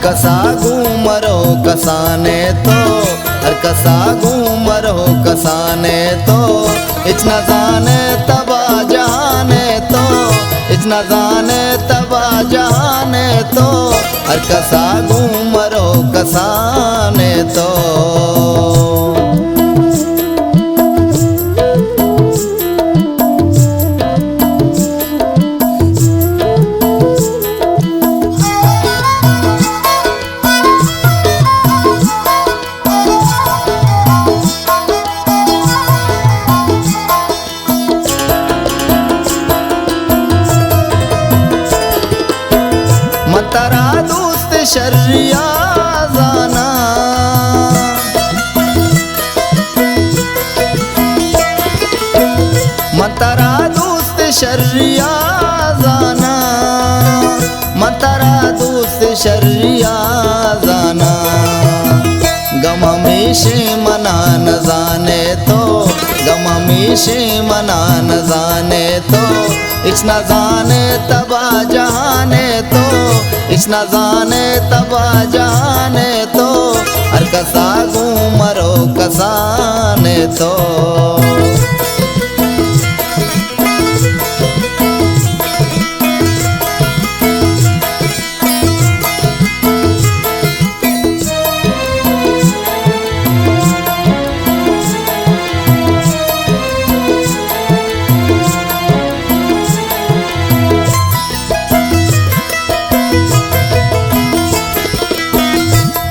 कसा घूमरो कसाने तो, हर कसा घूमरो कसाने तो, इतना जाने तबा जाने तो, इतना जाने तबा जाने तो, हर कसा घूमरो कसाने तो। मतरा दोस्त शर्रिया जाना, मतरा दोस्त शर्रिया जाना, मतरा दोस्त शर्रिया जाना। गम हमेशे मना न जाने तो, गम हमेशे मना न जाने तो, इतना जाने तबा जाने तो, इतना जाने तबा जाने तो, हर कसा घूमरो कसाने तो।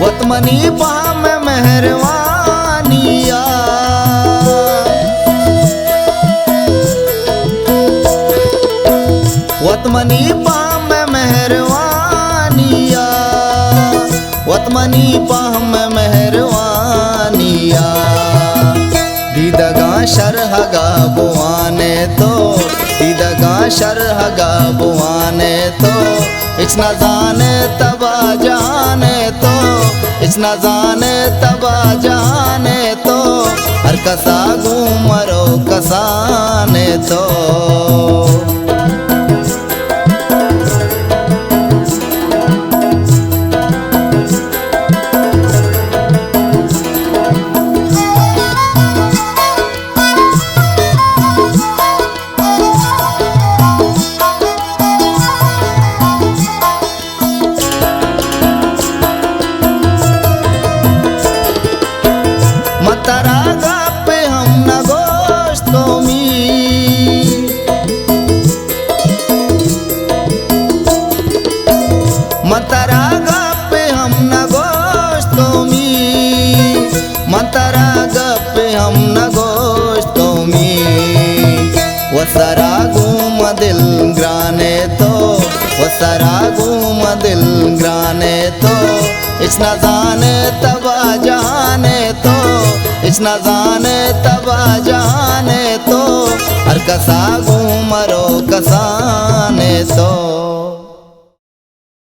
वतमनी पाम मेहरबानिया, वतमनी पाम मेहरबानिया, वतमनी पाम मेहरबानिया। दीदगा शरहगा बुआने तो, दीदगा शरहगा बुआने तो, इतना जाने तबा जाने तो, इतना जाने तबा जाने तो, हर कसा घूमरो कसाने तो। मतरा गप्पे हम न गोश्तो मी, मतरा गप्पे हम न गोश्तो मी, मतरा गप्पे हम न गोश्तो मी। वसरा घूम दिल ग्राने तो, वसरा घूम दिल ग्राने तो, इतना जाने तबा जाने तो, इतना जाने तबा जाने तो, हर कसा घूमरो कसाने तो।